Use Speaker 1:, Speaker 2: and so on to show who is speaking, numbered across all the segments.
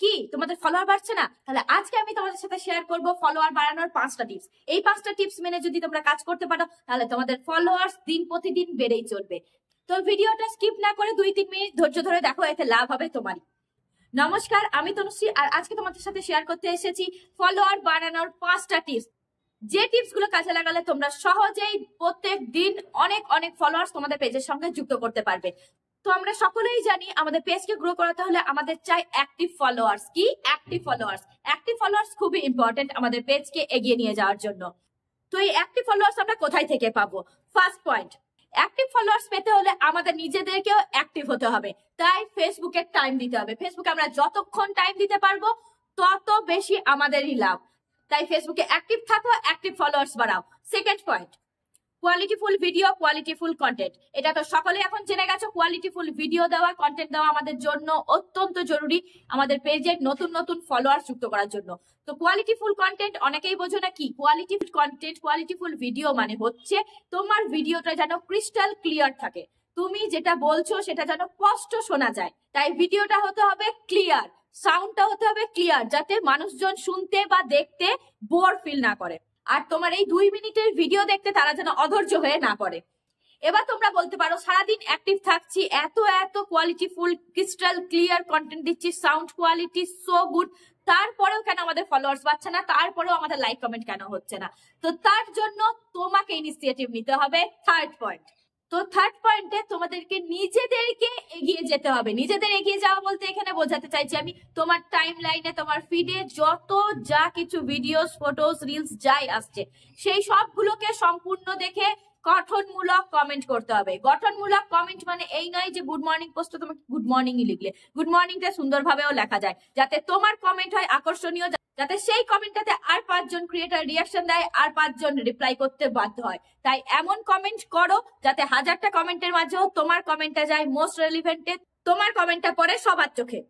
Speaker 1: কি তোমাদের ফলোয়ার বাড়ছে না? তাহলে আজকে আমি তোমাদের সাথে শেয়ার করব ফলোয়ার বাড়ানোর 5টা টিপস। এই 5টা টিপস মেনে যদি তোমরা কাজ করতে পারো তাহলে তোমাদের ফলোয়ার্স দিন প্রতিদিন বেড়েই চলবে। তো ভিডিওটা স্কিপ না করে 2-3 মিনিট ধৈর্য ধরে দেখো, এতে লাভ হবে তোমারই। নমস্কার, আমি তনুশ্রী, আর আজকে তোমাদের সাথে শেয়ার করতে এসেছি ফলোয়ার বাড়ানোর 5টা টিপস। যে টিপস গুলো কাজে লাগালে তোমরা সহজেই প্রত্যেক দিন অনেক অনেক ফলোয়ার্স তোমাদের পেজের সঙ্গে যুক্ত করতে পারবে। তো আমরা সকলেই জানি আমাদের পেজকে গ্রো করাতে হলে আমাদের চাই অ্যাক্টিভ ফলোয়ার্স। কি অ্যাক্টিভ ফলোয়ার্স? অ্যাক্টিভ ফলোয়ার্স খুবই ইম্পর্টেন্ট আমাদের পেজকে এগিয়ে নিয়ে যাওয়ার জন্য। তো এই অ্যাক্টিভ ফলোয়ার্স আমরা কোথায় থেকে পাবো? ফার্স্ট পয়েন্ট, অ্যাক্টিভ ফলোয়ার্স পেতে হলে আমাদের নিজেদেরকেও অ্যাক্টিভ হতে হবে। তাই ফেসবুকে টাইম দিতে হবে। ফেসবুকে আমরা যতক্ষণ টাইম দিতে পারবো তত বেশি আমাদেরই লাভ। তাই ফেসবুকে অ্যাক্টিভ থাকো, অ্যাক্টিভ ফলোয়ার্স বাড়াও। সেকেন্ড পয়েন্ট, কোয়ালিটিফুল ভিডিও, কোয়ালিটিফুল কন্টেন্ট। এটা তো সকলে এখন জেনে গেছো, কোয়ালিটিফুল ভিডিও দেওয়া, কন্টেন্ট দেওয়া আমাদের জন্য অত্যন্ত জরুরি আমাদের পেজে নতুন নতুন ফলোয়ার যুক্ত করার জন্য। তো কোয়ালিটিফুল কন্টেন্ট অনেকেই বোঝো না কি কোয়ালিটিফুল কন্টেন্ট। কোয়ালিটিফুল ভিডিও মানে হচ্ছে তোমার ভিডিওটা যেন ক্রিস্টাল ক্লিয়ার থাকে, তুমি যেটা বলছো সেটা যেন স্পষ্ট শোনা যায়। তাই ভিডিওটা হতে হবে ক্লিয়ার, সাউন্ডটা হতে হবে ক্লিয়ার, যাতে মানুষজন শুনতে বা দেখতে বোর ফিল না করে। আর তোমার এই 2 মিনিটের ভিডিও দেখতে তারা যেন অধৈর্য হয়ে না পড়ে। এবার তোমরা বলতে পারো সারাদিন অ্যাক্টিভ থাকছি, এত এত কোয়ালিটিফুল ক্রিস্টাল ক্লিয়ার কন্টেন্ট দিচ্ছি, সাউন্ড কোয়ালিটি সো গুড, তারপরেও কেন আমাদের ফলোয়ার্স বাড়ছে না? তারপরেও আমাদের লাইক কমেন্ট কেন হচ্ছে না? তো তার জন্য তোমাকে ইনিশিয়েটিভ নিতে হবে। থার্ড পয়েন্ট, তো থার্ড পয়েন্টে তোমাদেরকে নিজেদেরকে এগিয়ে যেতে হবে। নিজেদের এগিয়ে যাওয়া বলতে এখানে বোঝাতে চাইছি আমি তোমার টাইম লাইনে, তোমার ফিডে যত যা কিছু ভিডিওস, ফটোস, রিলস যাই আসছে সেই সবগুলোকে সম্পূর্ণ দেখে গঠনমূলক কমেন্ট করতে হবে। গঠনমূলক কমেন্ট মানে এই নয় যে গুড মর্নিং পোস্টে তোমাকে গুড মর্নিংই লিখলে, গুড মর্নিংটা সুন্দরভাবেও লেখা যায়, যাতে তোমার কমেন্ট হয় আকর্ষণীয়, যাতে সেই কমেন্টটাতে আর 5 জন ক্রিয়েটর রিয়াকশন দেয়, আর 5 জন রিপ্লাই করতে বাধ্য হয়। তাই এমন কমেন্ট করো যাতে 1000টা কমেন্টের মাঝেও তোমার কমেন্টটা যায় মোস্ট রেলিভেন্টে, তোমার কমেন্টটা পড়ে সবার চোখে।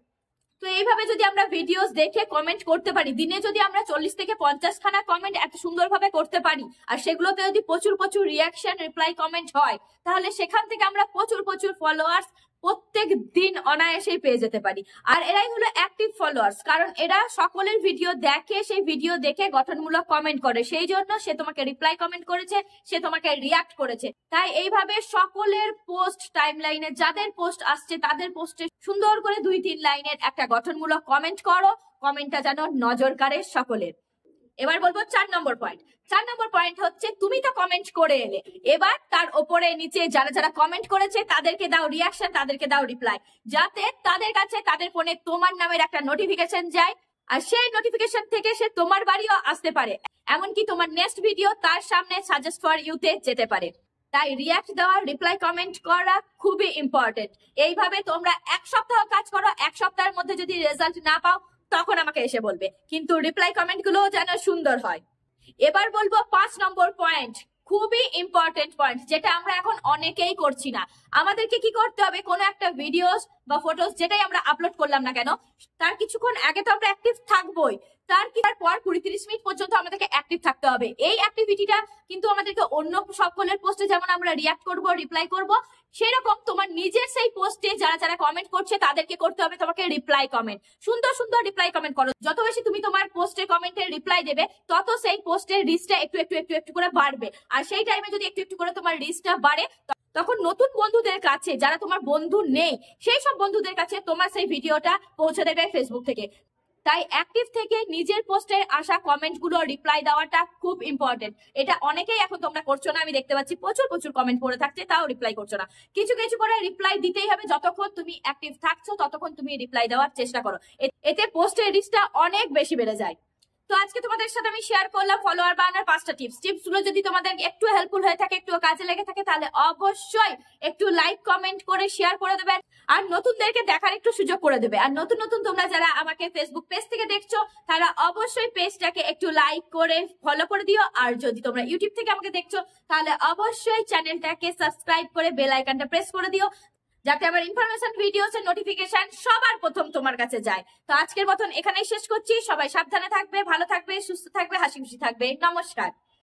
Speaker 1: তো এইভাবে যদি আমরা ভিডিওস দেখে কমেন্ট করতে পারি, দিনে যদি আমরা 40 থেকে 50 খানা কমেন্ট এত সুন্দরভাবে করতে পারি, আর সেগুলোতে যদি প্রচুর প্রচুর রিয়াকশন, রিপ্লাই, কমেন্ট হয়, তাহলে সেখান থেকে আমরা প্রচুর প্রচুর ফলোয়ার্স প্রত্যেক দিন অনায়াসেই পেয়ে যেতে পারি। আর এরাই হলো অ্যাক্টিভ ফলোয়ার্স, কারণ এরা সকলের ভিডিও দেখে, সেই ভিডিও দেখে গঠনমূলক কমেন্ট করে, সেই জন্য সে তোমাকে রিপ্লাই কমেন্ট করেছে, সে তোমাকে রিয়াক্ট করেছে। তাই এইভাবে সকলের পোস্ট টাইমলাইনে যাদের পোস্ট আসছে তাদের পোস্টে সুন্দর করে 2-3 লাইনের একটা গঠনমূলক কমেন্ট করো, কমেন্টটা যেন নজর কাড়ে সকলের। এবার বলবো 4 নম্বর পয়েন্ট। 4 নম্বর পয়েন্ট হচ্ছে তুমি তো কমেন্ট করে এলে, এবার তার ওপরে নিচে যারা যারা কমেন্ট করেছে তাদেরকে দাও রিয়াকশন, তাদেরকে দাও রিপ্লাই, যাতে তাদের কাছে তাদের ফোনে তোমার নামের একটা নোটিফিকেশন যায়, আর সেই নোটিফিকেশন থেকে সে তোমার বাড়িও আসতে পারে, এমনকি তোমার নেক্সট ভিডিও তার সামনে সাজেস্ট ফর ইউতে যেতে পারে। তাই রিয়াক্ট দেওয়া, রিপ্লাই কমেন্ট করা খুবই ইম্পর্টেন্ট। এইভাবে তোমরা 1 সপ্তাহ কাজ করো, 1 সপ্তাহের মধ্যে যদি রেজাল্ট না পাও তখন আমাকে এসে বলবে, কিন্তু রিপ্লাই কমেন্ট গুলো যেন সুন্দর হয়। এবার বলবো 5 নম্বর পয়েন্ট, খুবই ইম্পর্টেন্ট পয়েন্ট, যেটা আমরা এখন অনেকেই করছি না। আমাদেরকে কি করতে হবে? কোনো একটা ভিডিওস বা ফটোস যেটাই আমরা আপলোড করলাম না কেন, তার কিছুক্ষণ আগে তো আমরা অ্যাক্টিভ থাকবোই, তারপর 20-30 মিনিট পর্যন্ত আমাদেরকে অ্যাক্টিভ থাকতে হবে। এই অ্যাক্টিভিটিটা কিন্তু আমাদেরকে অন্য সকলের পোস্টে যেমন আমরা রিয়াক্ট করব, রিপ্লাই করব, সেরকম তোমার নিজের সেই পোস্টে যারা যারা কমেন্ট করছে তাদেরকে করতে হবে তোমাকে রিপ্লাই কমেন্ট। সুন্দর সুন্দর রিপ্লাই কমেন্ট করো। যত বেশি তুমি তোমার পোস্টে কমেন্টে রিপ্লাই দেবে, তত সেই পোস্টের রিচটা একটু একটু একটু একটু করে বাড়বে। আর সেই টাইমে যদি একটু একটু করে তোমার রিচটা বাড়ে, তখন নতুন বন্ধুদের কাছে, যারা তোমার বন্ধু নেই সেই সব বন্ধুদের কাছে তোমার সেই ভিডিওটা পৌঁছে দেবে ফেসবুক থেকে। তাই অ্যাক্টিভ থেকে নিজের পোস্টে আসা কমেন্ট গুলো রিপ্লাই দেওয়াটা খুব ইম্পর্টেন্ট। এটা অনেকেই এখন তোমরা করছো না, আমি দেখতে পাচ্ছি প্রচুর প্রচুর কমেন্ট পড়ে থাকছে, তাও রিপ্লাই করছো না। কিছু কিছু করে রিপ্লাই দিতেই হবে। যতক্ষণ তুমি অ্যাক্টিভ থাকছো ততক্ষণ তুমি রিপ্লাই দেওয়ার চেষ্টা করো, এতে পোস্টের রিচটা অনেক বেশি বেড়ে যায়। তো আজকে তোমাদের সাথে আমি শেয়ার করলাম ফলোয়ার বানানোর 5টা টিপস। টিপসগুলো যদি তোমাদের একটু হেল্পফুল হয়ে থাকে, একটু কাজে লেগে থাকে, তাহলে অবশ্যই একটু লাইক কমেন্ট করে শেয়ার করে দেবে, আর নতুনদেরকে দেখার একটু সুযোগ করে দেবে। আর নতুন নতুন তোমরা যারা আমাকে ফেসবুক পেজ থেকে দেখছো, তারা অবশ্যই পেজটাকে একটু লাইক করে ফলো করে দিও। আর যদি তোমরা ইউটিউব থেকে আমাকে দেখছো, তাহলে অবশ্যই চ্যানেলটাকে সাবস্ক্রাইব করে বেল আইকনটা প্রেস করে দিও, যাতে আমার ইনফরমেশন, ভিডিওস এর নোটিফিকেশন সবার প্রথম তোমার কাছে যায়। তো আজকের মতন এখানেই শেষ করছি। সবাই সাবধানে থাকবে, ভালো থাকবে, সুস্থ থাকবে, হাসি খুশি থাকবে। নমস্কার।